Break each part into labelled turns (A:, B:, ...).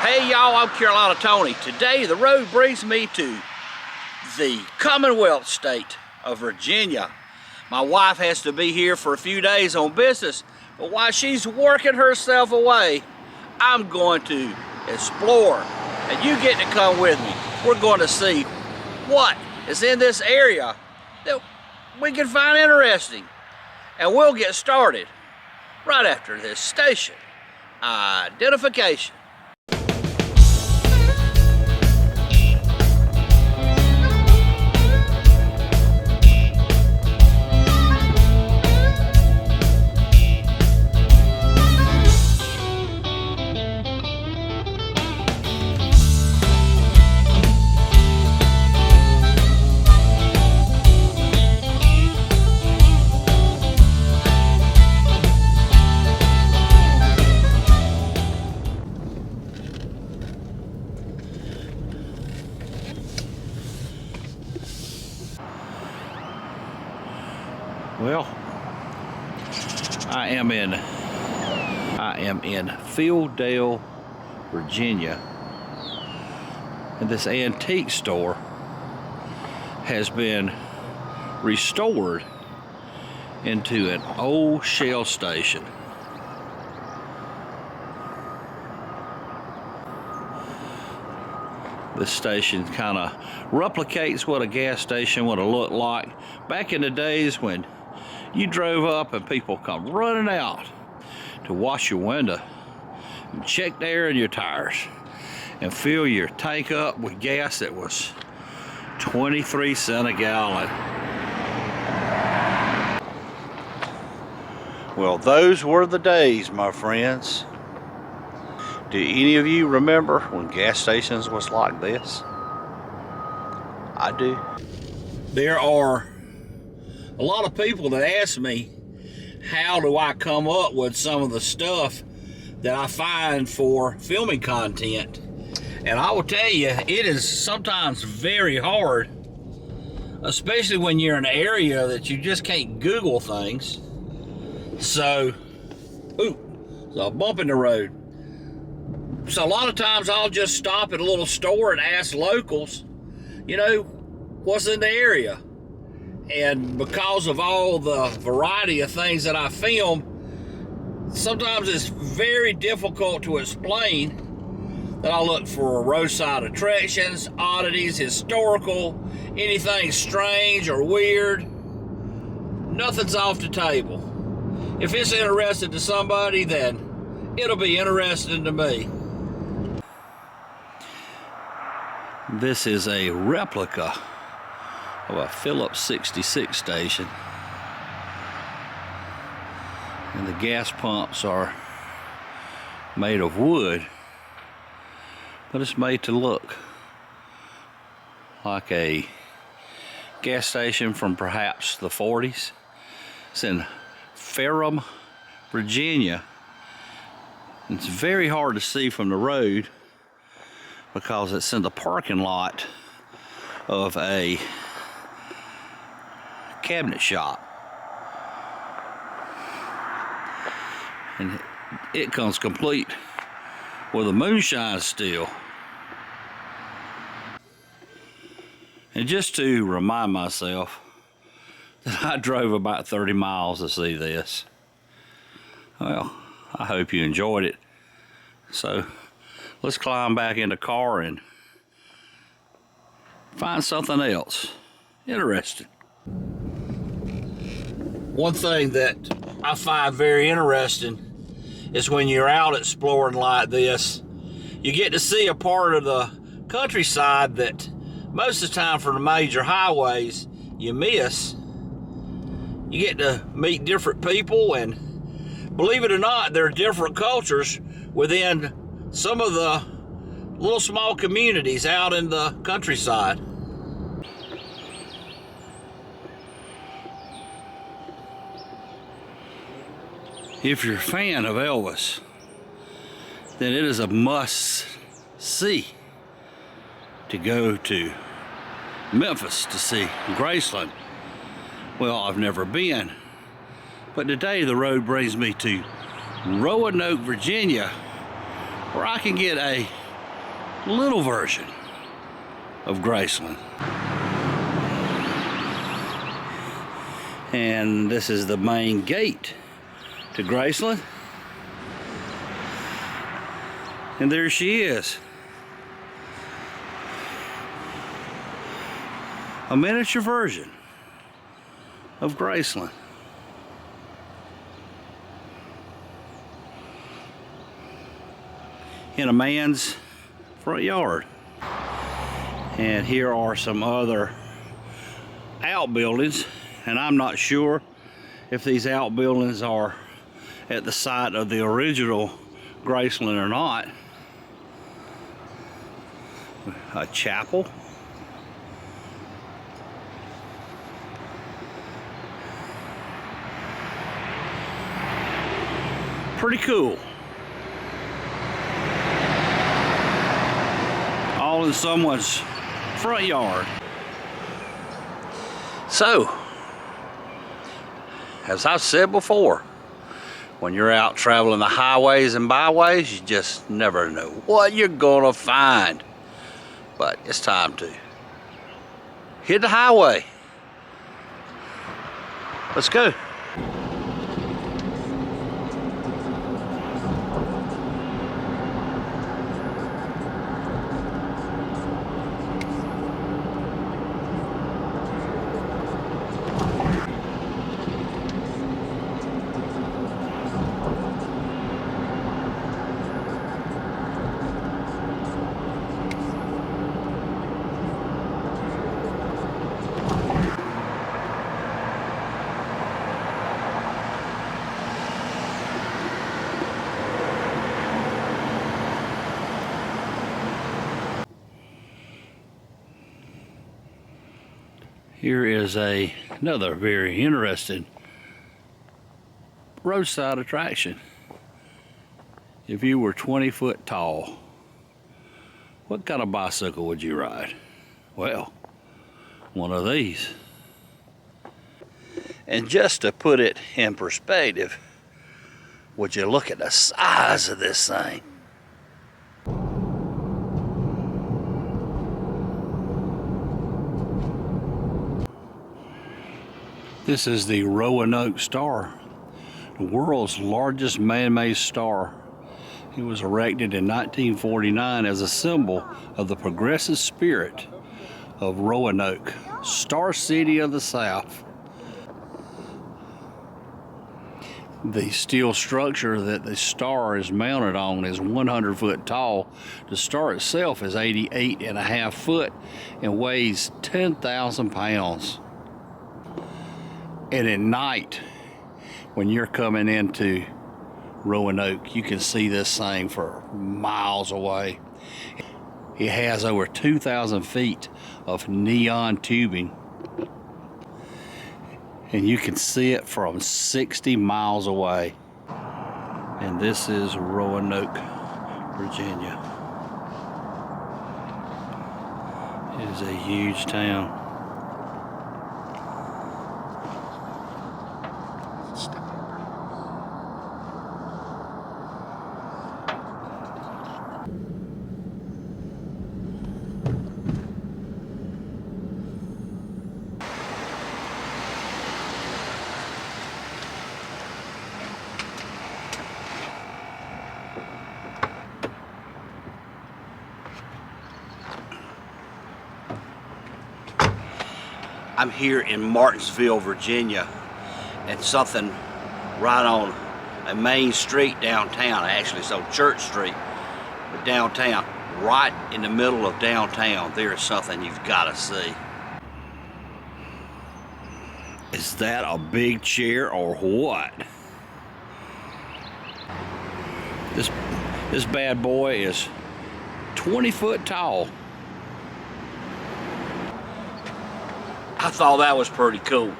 A: Hey y'all, I'm Carolina Tony. Today the road brings me to the Commonwealth state of Virginia. My wife has to be here for a few days on business, but while she's working herself away, I'm going to explore, and you get to come with me. We're going to see what is in this area that we can find interesting, and we'll get started right after this station identification. Well, I am in Philadelphia, Virginia, and this antique store has been restored into an old shell station. This station kind of replicates what a gas station would have looked like back in the days when you drove up and people come running out to wash your window and check the air in your tires and fill your tank up with gas that was 23 cents a gallon. Well, those were the days, my friends. Do any of you remember when gas stations was like this? I do. There are a lot of people that ask me, how do I come up with some of the stuff that I find for filming content? And I will tell you, it is sometimes very hard, especially when you're in an area that you just can't Google things. So, there's a bump in the road. So a lot of times I'll just stop at a little store and ask locals, you know, what's in the area. And because of all the variety of things that I film, sometimes it's very difficult to explain that I look for roadside attractions, oddities, historical, anything strange or weird. Nothing's off the table. If it's interesting to somebody, then it'll be interesting to me. This is a replica of a Phillips 66 station, and the gas pumps are made of wood, but it's made to look like a gas station from perhaps the 40s. It's in Phillips, Virginia. It's very hard to see from the road because it's in the parking lot of a cabinet shop, and it comes complete with a moonshine still. And just to remind myself that I drove about 30 miles to see this, well, I hope you enjoyed it. So let's climb back in the car and find something else interesting. One thing that I find very interesting is when you're out exploring like this, you get to see a part of the countryside that most of the time from the major highways you miss. You get to meet different people, and believe it or not, there are different cultures within some of the little small communities out in the countryside. If you're a fan of Elvis, then it is a must-see to go to Memphis to see Graceland. Well, I've never been, but today the road brings me to Roanoke, Virginia, where I can get a little version of Graceland. And this is the main gate to Graceland. And there she is. A miniature version of Graceland. In a man's front yard. And here are some other outbuildings, and I'm not sure if these outbuildings are at the site of the original Graceland or not. A chapel. Pretty cool. All in someone's front yard. So, as I've said before, when you're out traveling the highways and byways, you just never know what you're gonna find. But it's time to hit the highway. Let's go. Here is another very interesting roadside attraction. If you were 20 foot tall, what kind of bicycle would you ride? Well, one of these. And just to put it in perspective, would you look at the size of this thing? This is the Roanoke Star, the world's largest man-made star. It was erected in 1949 as a symbol of the progressive spirit of Roanoke, Star City of the South. The steel structure that the star is mounted on is 100 foot tall. The star itself is 88.5 foot and weighs 10,000 pounds. And at night, when you're coming into Roanoke, you can see this thing for miles away. It has over 2,000 feet of neon tubing. And you can see it from 60 miles away. And this is Roanoke, Virginia. It is a huge town. I'm here in Martinsville, Virginia, and something right on a main street downtown. Actually, it's on Church Street, but downtown, right in the middle of downtown, there is something you've got to see. Is that a big chair or what? This bad boy is 20 foot tall. I thought that was pretty cool.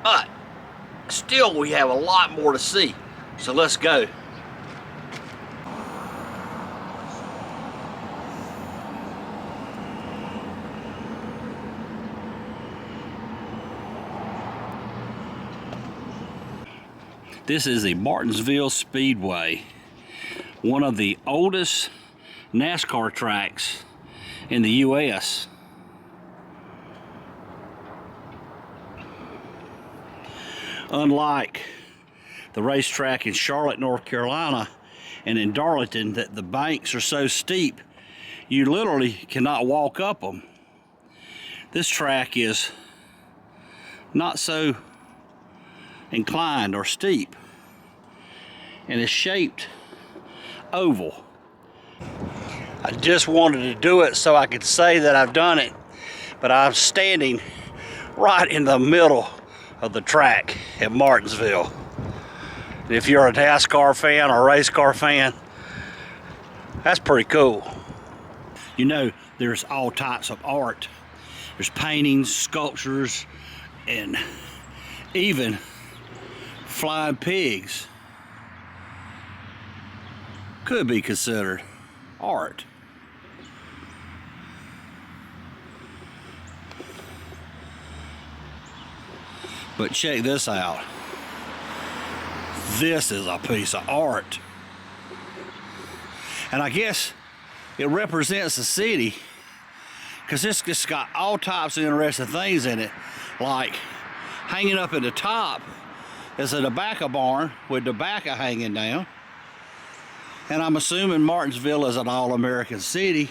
A: But still, we have a lot more to see. So let's go. This is the Martinsville Speedway, one of the oldest NASCAR tracks in the U.S. Unlike the racetrack in Charlotte, North Carolina, and in Darlington, that the banks are so steep you literally cannot walk up them. This track is not so inclined or steep, and it's shaped oval. I just wanted to do it so I could say that I've done it, but I'm standing right in the middle of the track at Martinsville. And if you're a NASCAR fan or a race car fan, that's pretty cool. You know, there's all types of art. There's paintings, sculptures, and even flying pigs could be considered art. But check this out. This is a piece of art. And I guess it represents the city, because it's just got all types of interesting things in it. Like hanging up at the top is a tobacco barn with tobacco hanging down. And I'm assuming Martinsville is an all-American city.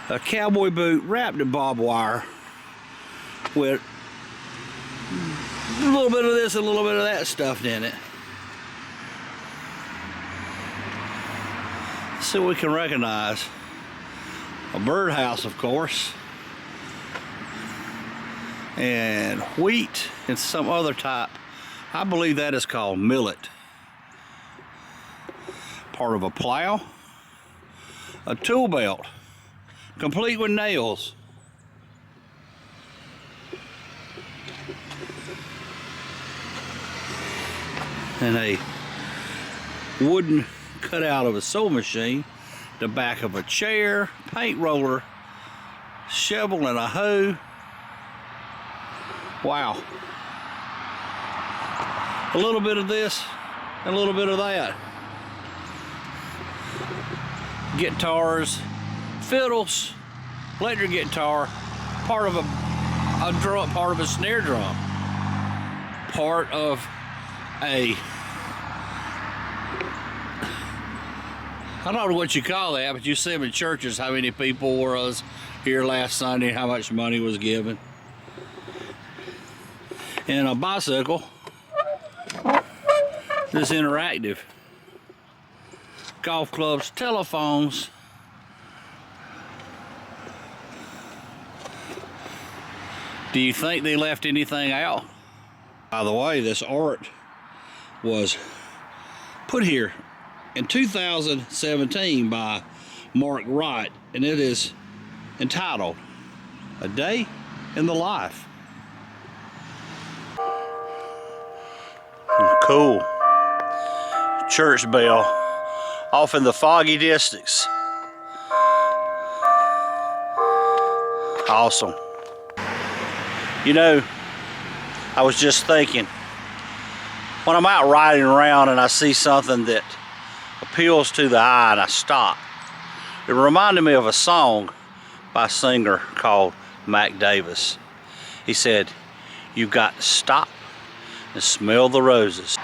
A: A cowboy boot wrapped in barbed wire with a little bit of this and a little bit of that stuffed in it. So we can recognize a birdhouse, of course, and wheat and some other type. I believe that is called millet. Part of a plow, a tool belt, complete with nails. And a wooden cutout of a sewing machine, the back of a chair, paint roller, shovel, and a hoe. Wow. A little bit of this, and a little bit of that. Guitars, fiddles, electric guitar, part of a drum, part of a snare drum, part of a, I don't know what you call that, but you see them in churches, how many people were here last Sunday, how much money was given. And a bicycle, this interactive. Golf clubs, telephones. Do you think they left anything out? By the way, this art was put here in 2017 by Mark Wright, and it is entitled A Day in the Life. Cool. Church bell off in the foggy distance. Awesome. You know, I was just thinking, when I'm out riding around and I see something that appeals to the eye and I stop, it reminded me of a song by a singer called Mac Davis. He said, "You've got to stop and smell the roses.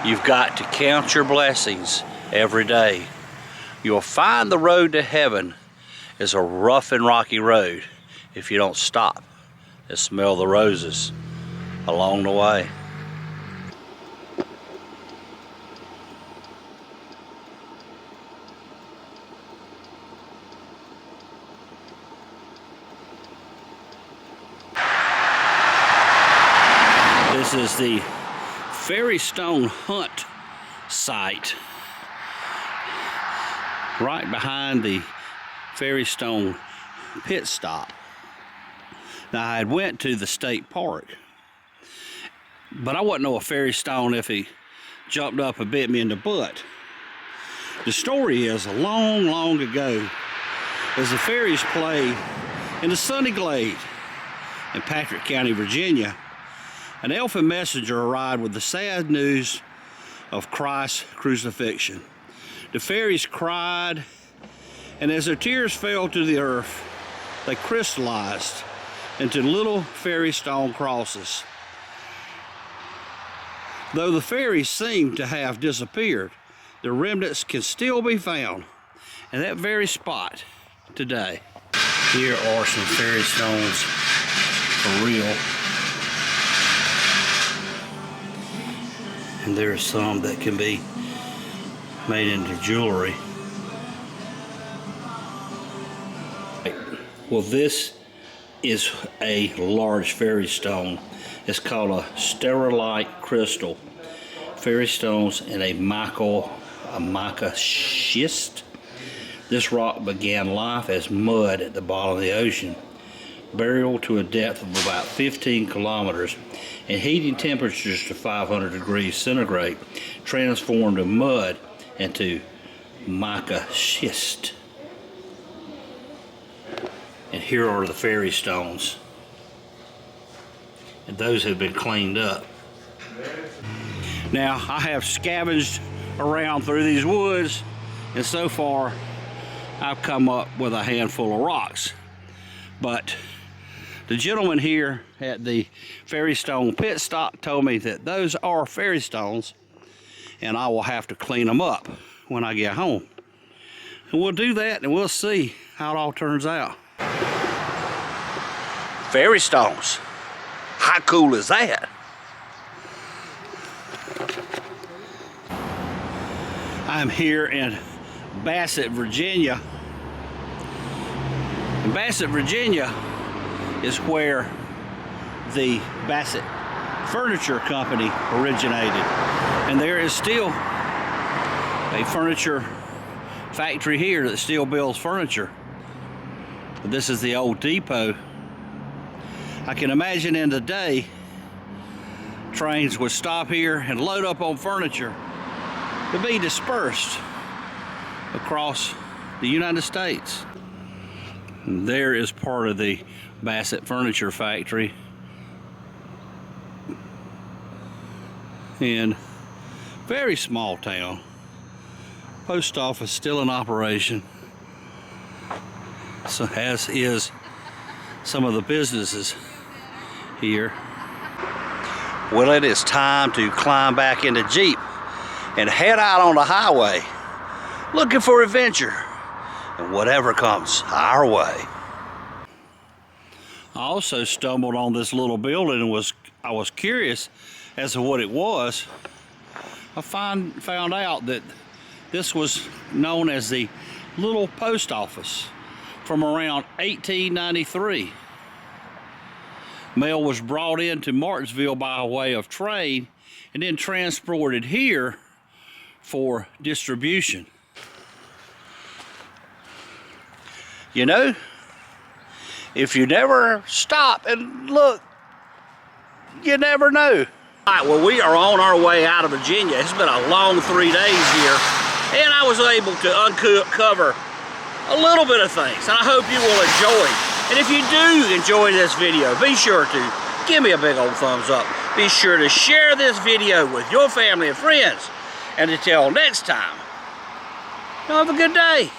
A: You've got to count your blessings every day. You'll find the road to heaven is a rough and rocky road if you don't stop and smell the roses along the way." This is the Fairy Stone Hunt site right behind the Fairy Stone pit stop. Now, I had went to the state park, but I wouldn't know a fairy stone if he jumped up and bit me in the butt. The story is, long, long ago, as the fairies played in the Sunny Glade in Patrick County, Virginia, an elfin messenger arrived with the sad news of Christ's crucifixion. The fairies cried, and as their tears fell to the earth, they crystallized into little fairy stone crosses. Though the fairies seem to have disappeared, the remnants can still be found in that very spot today. Here are some fairy stones for real. And there are some that can be made into jewelry. Well, this is a large fairy stone. It's called a Sterilite crystal. Fairy stones in a mica schist. This rock began life as mud at the bottom of the ocean. Burial to a depth of about 15 kilometers and heating temperatures to 500 degrees centigrade transformed the mud into mica schist. And here are the fairy stones. And those have been cleaned up. Now, I have scavenged around through these woods, and so far I've come up with a handful of rocks. But the gentleman here at the fairy stone pit stop told me that those are fairy stones, and I will have to clean them up when I get home. And we'll do that, and we'll see how it all turns out. Fairy stones. How cool is that? I'm here in Bassett, Virginia. And Bassett, Virginia is where the Bassett Furniture Company originated. And there is still a furniture factory here that still builds furniture. But this is the old depot. I can imagine in the day, trains would stop here and load up on furniture to be dispersed across the United States. And there is part of the Bassett Furniture Factory. In very small town. Post office still in operation. So as is some of the businesses here. Well, it is time to climb back in the Jeep and head out on the highway looking for adventure and whatever comes our way. I also stumbled on this little building and I was curious as to what it was. I found out that this was known as the Little Post Office from around 1893. Mail was brought into Martinsville by way of train and then transported here for distribution. You know, if you never stop and look, you never know. All right, well, we are on our way out of Virginia. It's been a long 3 days here, and I was able to uncover a little bit of things, and I hope you will enjoy. And if you do enjoy this video, be sure to give me a big old thumbs up. Be sure to share this video with your family and friends. And until next time, have a good day.